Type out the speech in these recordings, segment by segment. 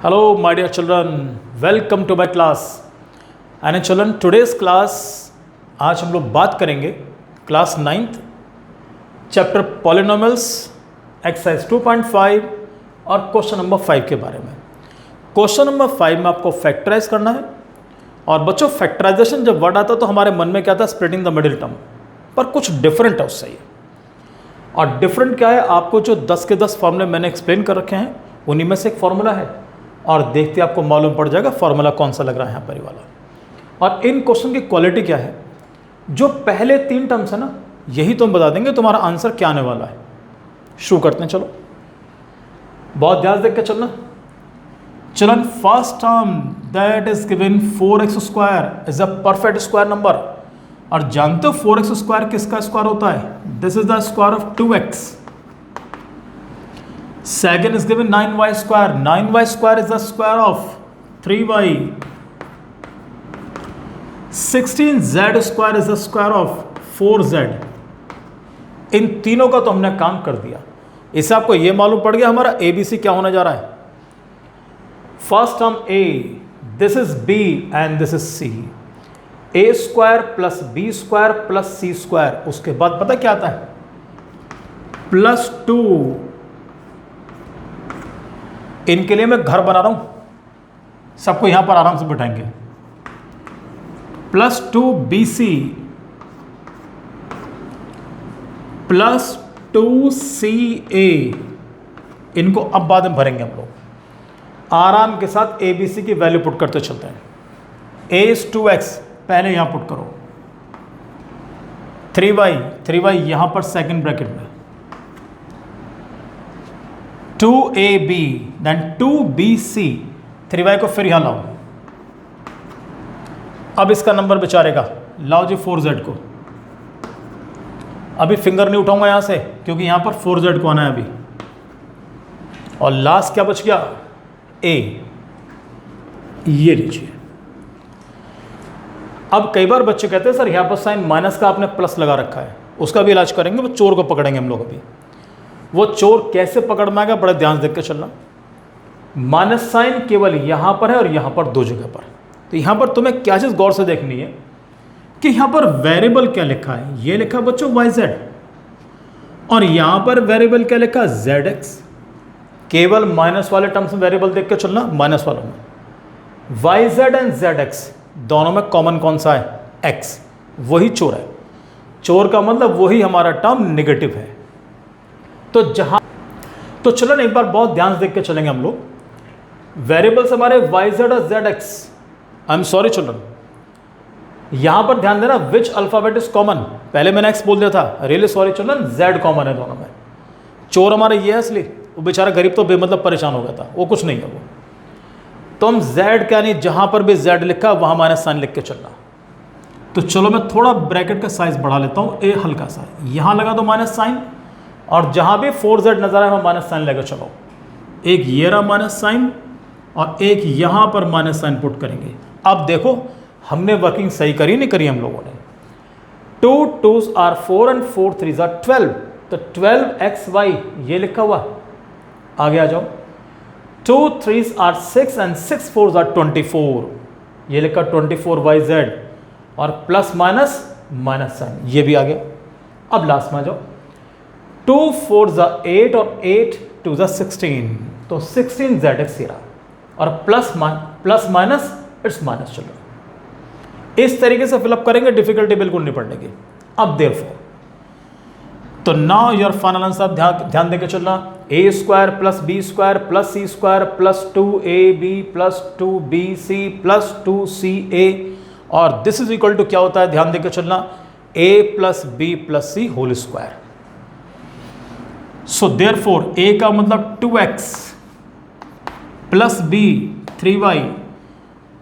Hello, my dear children. Welcome to my class. And children, today's class आज हम लोग बात करेंगे class 9th chapter polynomials exercise 2.5 और क्वेश्चन नंबर 5 के बारे में। क्वेश्चन नंबर 5 में आपको फैक्टराइज करना है। और बच्चों, फैक्टराइजेशन जब वर्ड आता है तो हमारे मन में क्या था, स्प्लिटिंग द मिडिल टर्म, पर कुछ डिफरेंट है उससे। और डिफरेंट क्या है, आपको जो 10 के 10 फॉर्मूले मैंने एक्सप्लेन कर रखे हैं उन्हीं में से एक फॉर्मूला है, और देखते आपको मालूम पड़ जाएगा फॉर्मूला कौन सा लग रहा है यहाँ पर वाला। और इन क्वेश्चन की क्वालिटी क्या है, जो पहले 3 टर्म्स है ना, यही तुम बता देंगे तुम्हारा आंसर क्या आने वाला है। शुरू करते हैं, चलो बहुत ध्यान देख के चलना। चलन first term that is given 4x square is a perfect square number. और जानते हो 4x स्क्वायर किसका स्क्वायर होता है, this is the square of 2x। Second is given 9y square. 9y square is the square of 3y. 16z square is the square of 4z. इन तीनों का तो हमने काम कर दिया। इससे आपको यह मालूम पड़ गया हमारा ABC क्या होने जा रहा है। First term A, this is B and this is C। A square plus B square plus C square, उसके बाद पता क्या आता है, प्लस 2। इनके लिए मैं घर बना रहा हूं, सबको यहां पर आराम से बिठाएंगे। प्लस 2BC प्लस 2CA, इनको अब बाद में भरेंगे हम लोग। आराम के साथ ABC की वैल्यू पुट करते चलते हैं। A is 2x, पहले यहां पुट करो। 3y यहां पर सेकंड ब्रैकेट में। 2AB देन 2BC, 3y को फिर यहां लाओ। अब इसका नंबर बेचारेगा, लाओ जी 4z को। अभी फिंगर नहीं उठाऊंगा यहां से, क्योंकि यहां पर 4z को आना है अभी। और लास्ट क्या बच गया, A, ये लीजिए। अब कई बार बच्चे कहते हैं सर यहां पर साइन माइनस का आपने प्लस लगा रखा है, उसका भी इलाज करेंगे। वो चोर को पकड़ेंगे हम लोग अभी। वो चोर कैसे पकड़ में आएगा, बड़े ध्यान देख के चलना। माइनस साइन केवल यहां पर है और यहां पर दो जगह पर। तो यहां पर तुम्हें क्या चीज गौर से देखनी है कि यहां पर वेरिएबल क्या लिखा है, ये लिखा बच्चों yz, और यहां पर वेरिएबल क्या लिखा है, zx। केवल माइनस वाले टर्म्स में वेरिएबल देख के चलना। माइनस वालों में yz एंड zx दोनों में कॉमन कौन सा है, x। वही चोर है। चोर का मतलब वही हमारा टर्म नेगेटिव है। तो चलो एक बार बहुत ध्यान से देख के चलेंगे हम लोग। वेरिएबल्स हमारे yz और zx। I am sorry children, यहां पर ध्यान देना विच अल्फाबेट इज कॉमन। पहले मैंने x बोल दिया था, really sorry children, z common है दोनों में। चोर हमारा ये है इसलिए, वो बेचारा गरीब तो बेमतलब परेशान हो गया था, वो कुछ नहीं है वो। तो हम z क्या नहीं, जहां पर भी z लिखा वहां माइनस साइन लिख के चलना। तो चलो मैं थोड़ा ब्रैकेट का साइज बढ़ा लेता हूं, ए हल्का सा, यहां लगा दो माइनस साइन, और जहां भी 4z नजर आए वहां माइनस साइन लेकर चलो। एक ये रहा माइनस साइन और एक यहां पर माइनस साइन पुट करेंगे। अब देखो हमने वर्किंग सही करी नहीं करी हम लोगों ने। 2 2s are 4 and 4 3s are 12। तो 12xy ये लिखा हुआ, आगे आ जाओ। 2 3s are 6 and 6 4s are 24, ये लिखा 24yz, और प्लस माइनस माइनस साइन ये भी आ गया। अब लास्ट में आ जाओ। 2 4s are 8 और 8 2s are 16, तो 16zx ये रहा, और प्लस माइनस इट्स माइनस। चलो इस तरीके से फिलअप करेंगे, डिफिकल्टी बिल्कुल नहीं पड़ेगी। अब देयरफॉर, तो नाउ योर फाइनल आंसर ध्यान देके चलना। a square plus b square plus c square plus 2ab plus 2bc plus 2ca, और दिस इज इक्वल टू क्या होता है, ध्यान देके चलना, a plus b plus c whole square. So therefore a का मतलब 2x plus b 3y,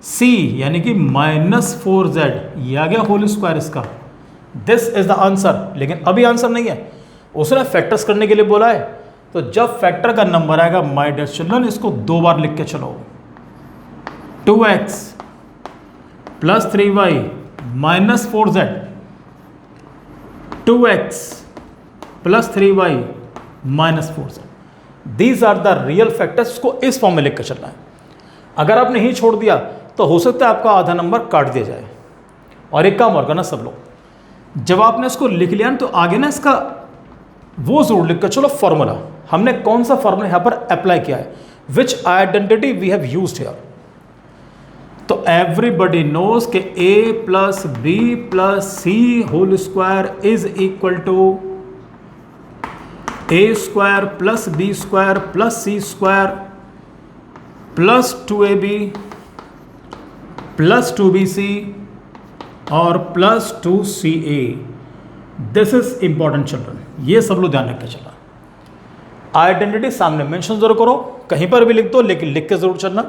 c यानी कि माइनस 4z, ये आ गया होल स्क्वायर इसका। This is the answer. लेकिन अभी आंसर नहीं है, उसने फैक्टर्स करने के लिए बोला है। तो जब फैक्टर का नंबर आएगा माय डियर चिल्ड्रन, इसको 2 बार लिख के चलो। 2x plus 3y minus 4z, 2x plus 3y minus 4z। These are the real factors. को इस फॉर्म में लिख कर चलना है। अगर आपने ही छोड़ दिया तो हो सकता है आपका आधा नंबर काट दिया जाए। और एक काम और करना सब लोग, जब आपने इसको लिख लिया ना तो आगे ना इसका वो जरूर लिख कर चलो फॉर्मूला, हमने कौन सा फॉर्मूला यहाँ पर अप्लाई किया है, which identity we have used here. तो एवरीबडी नोज के a plus b plus c whole square is equal to a square plus b square plus c square plus 2ab plus 2bc और plus 2ca। This is important children, ये सब लोग ध्यान रख के चलना। आइडेंटिटी सामने मेंशन जरूर करो, कहीं पर भी लिख दो लेकिन लिख के जरूर चलना,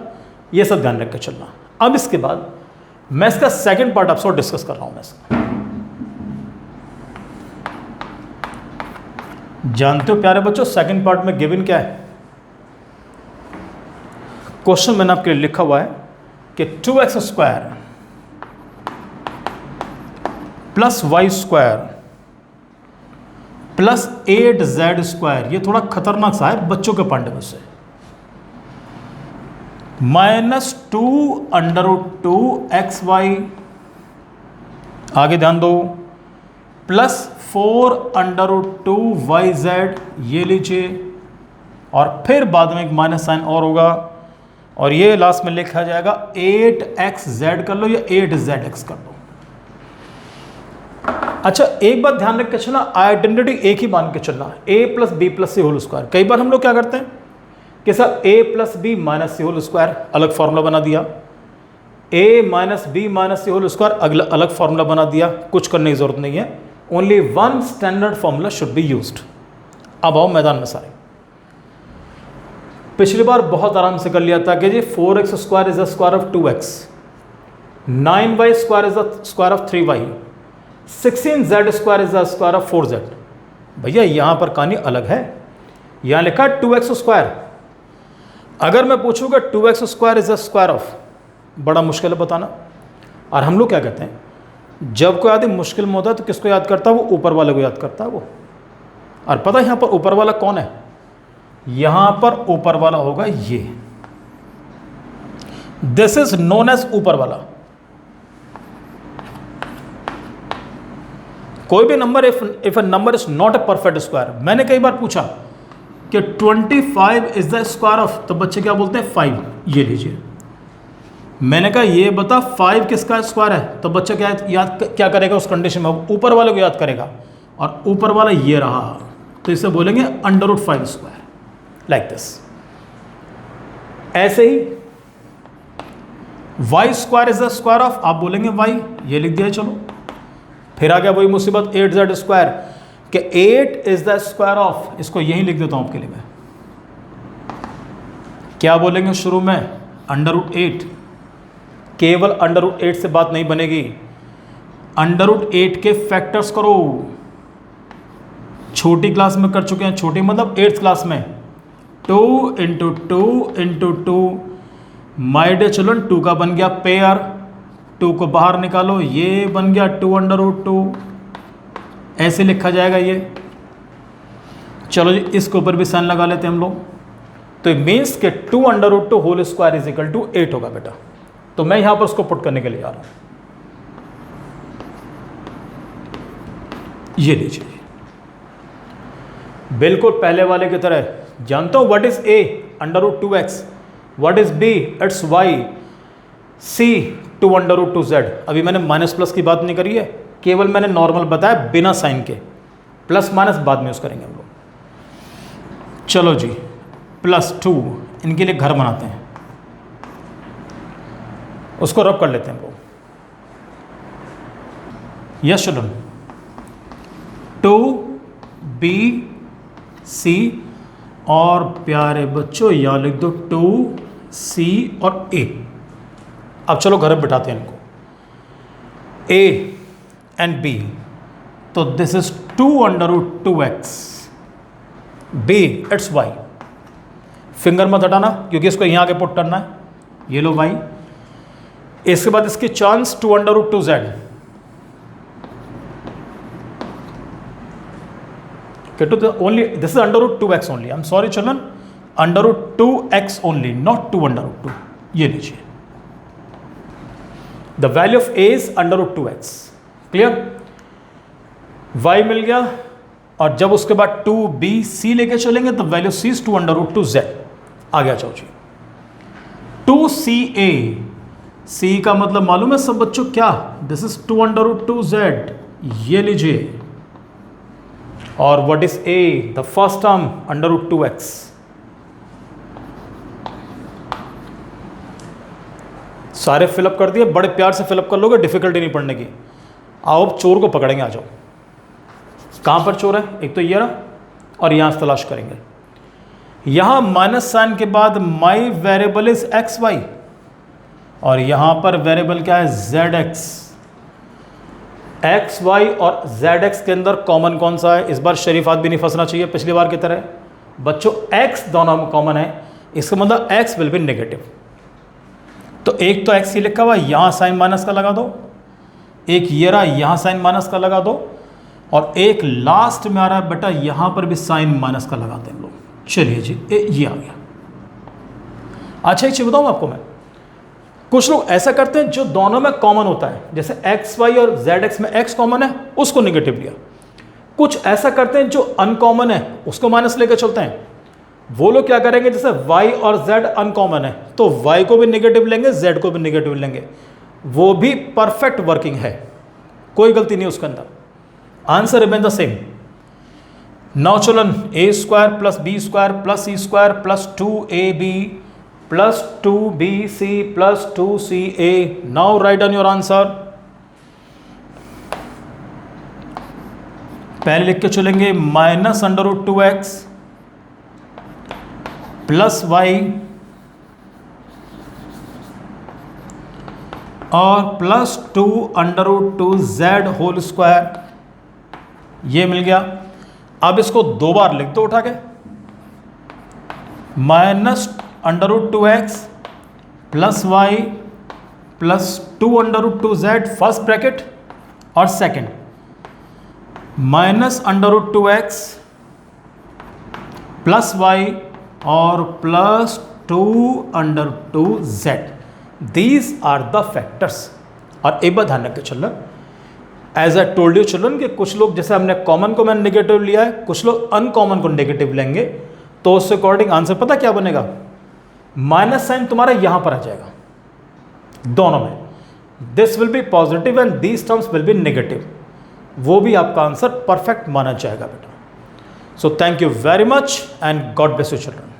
ये सब ध्यान रख के चलना। अब इसके बाद मैं इसका सेकंड पार्ट आपसे डिस्कस कर रहा हूं। मैं इसका जानते हो प्यारे बच्चों, सेकंड पार्ट में गिवन क्या है? क्वेश्चन मैंने आपके लिए लिखा हुआ है कि 2x square plus y square plus 8z square, ये थोड़ा खतरनाक सा है बच्चों के पॉइंट ऑफ व्यू से, -2 √2 xy, आगे ध्यान दो, प्लस 4 √2 yz, ये लीजिए, और फिर बाद में एक माइनस साइन और होगा, और ये लास्ट में लिखा जाएगा 8xz कर लो या 8zx कर लो। अच्छा एक बात ध्यान रख के चलना, आइडेंटिटी एक ही मान के चलना, a plus b plus c whole square. कई बार हम लोग क्या करते हैं कि sir a plus b minus c whole square, अलग फॉर्मूला बना दिया, a minus b minus c whole square अलग फॉर्मूला बना दिया, कुछ करने की जरूरत नहीं है, only one standard formula should be used. अब आओ मैदान में सारे, पिछली बार बहुत आराम से कर लिया था कि जी 4x square is the square of 2x, 9y square is the square of 3y, 16z square is the square of 4z। भैया यहां पर कहानी अलग है, यहां लिखा 2x स्क्वायर। अगर मैं पूछूंगा 2x square is the square of, बड़ा मुश्किल है बताना। और हम लोग क्या कहते हैं, जब कोई आदमी मुश्किल में होता है तो किसको याद करता है? वो ऊपर वाले को याद करता है वो। और पता है यहां पर ऊपर वाला कौन है? यहां पर ऊपर वाला होगा ये, दिस इज नोन एज ऊपर वाला। कोई भी number, if a number is not a perfect square, मैंने कई बार पूछा कि 25 इज द स्क्वायर ऑफ, तो बच्चे क्या बोलते हैं? 5। ये लीजिए, मैंने कहा ये बता 5 किसका स्क्वायर है, तो बच्चा क्या करेगा उस कंडीशन में? ऊपर वाले को याद करेगा, और ऊपर वाला ये रहा, तो इसे बोलेंगे √5 स्क्वायर, लाइक दिस। ऐसे ही y square is the square of, आप बोलेंगे y, ये लिख दिया। चलो फिर आ गया वही मुसीबत 8z स्क्वायर, कि 8 इज द स्क्वायर ऑफ, इसको यही लिख देता हूं आपके लिए मैं, क्या बोलेंगे शुरू में? √8। केवल √8 से बात नहीं बनेगी, √8 के फैक्टर्स करो। छोटी क्लास में कर चुके हैं, छोटी मतलब 8th क्लास में, 2 × 2 × 2, माय डियर चिल्ड्रन 2 का बन गया पेयर, 2 को बाहर निकालो, ये बन गया 2 √2, ऐसे लिखा जाएगा ये। चलो जी इसके ऊपर भी साइन लगा लेते हैं हम लोग, तो इट मीन्स के 2 √2 whole square is equal to 8 होगा बेटा। तो मैं यहां पर उसको पुट करने के लिए आ रहा हूं, ये लीजिए बिल्कुल पहले वाले की तरह। जानता हूं what is a √2x, what is b it's y, c 2 √2z। अभी मैंने माइनस प्लस की बात नहीं करी है, केवल मैंने नॉर्मल बताया बिना साइन के, प्लस माइनस बाद में यूज करेंगे हम लोग। चलो जी +2, इनके लिए घर बनाते हैं, उसको रब कर लेते हैं हम लोग। यस चिल्ड्रन, 2bc, और प्यारे बच्चों यहां लिख दो 2c और a। अब चलो घर में बिठाते हैं इनको, a एंड b, तो this is 2 √2x, b it's y, finger मत हटाना क्योंकि इसको यहां आके पुट करना है, ये लो y। इसके बाद इसकी chance 2 √2z, only this is √2x only, I am sorry children, √2x only, not 2 √2। ये लीजिए, the value of A is √2x। Clear? y मिल गया, और जब उसके बाद 2bc लेके चलेंगे तो वैल्यू c इज 2 √2z। आगे आ जाओ जी, 2ca, c का मतलब मालूम है सब बच्चों क्या? दिस इज 2 √2z, ये लीजिए। और what is a? The first term √2x। सारे फिलअप कर दिए, बड़े प्यार से फिलअप कर लोगे, डिफिकल्टी नहीं पड़ने की। आओ अब चोर को पकड़ेंगे, आ जाओ। कहां पर चोर है? एक तो ये रहा, और यहां से तलाश करेंगे। यहां माइनस साइन के बाद माई वेरिएबल इज एक्स वाई, और यहां पर वेरिएबल क्या है? Z x. एक्स वाई और जेड एक्स के अंदर कॉमन कौन सा है? इस बार शरीफात भी नहीं फंसना चाहिए पिछली बार की तरह। बच्चों एक्स दोनों में कॉमन है, इसका मतलब एक्स विल बी नेगेटिव। तो एक तो एक्स ही लिखा हुआ, यहां साइन माइनस का लगा दो, एक ये रहा, यहां साइन माइनस का लगा दो, और एक लास्ट में आ रहा है बेटा, यहां पर भी साइन माइनस का लगाते हैं हम लोग। चलिए जी, ये आ गया। अच्छा एक चीज बताऊं आपको मैं, कुछ लोग ऐसा करते हैं जो दोनों में कॉमन होता है, जैसे एक्स वाई और जेड एक्स में एक्स कॉमन है उसको निगेटिव लिया। कुछ ऐसा करते हैं जो अनकॉमन है उसको माइनस लेकर चलते हैं। वो लोग क्या करेंगे, जैसे y और z अनकॉमन है तो y को भी नेगेटिव लेंगे, z को भी नेगेटिव लेंगे। वो भी परफेक्ट वर्किंग है, कोई गलती नहीं उसके अंदर। Answer remain the same. Now children, a² + b² + c² + 2ab + 2bc + 2ca। Now write down your answer. पहले लिख के चलेंगे -√2x + y और +2 √2z होल²। ये मिल गया। अब इसको दो बार लिख दो उठा के, -√2x + y + 2 √2z first bracket, और सेकंड -√2x + y और +2 √2z। These are the factors. और एक बात ध्यान रख के चलना, as I told you children, कि कुछ लोग जैसे हमने कॉमन को मैंने नेगेटिव लिया है, कुछ लोग अनकॉमन को नेगेटिव लेंगे, तो उसके अकॉर्डिंग आंसर पता क्या बनेगा? माइनस साइन तुम्हारा यहां पर आ जाएगा दोनों में। This will be positive and these terms will be negative. वो भी आपका आंसर परफेक्ट माना जाएगा बेटा। So thank you very much and God bless you children.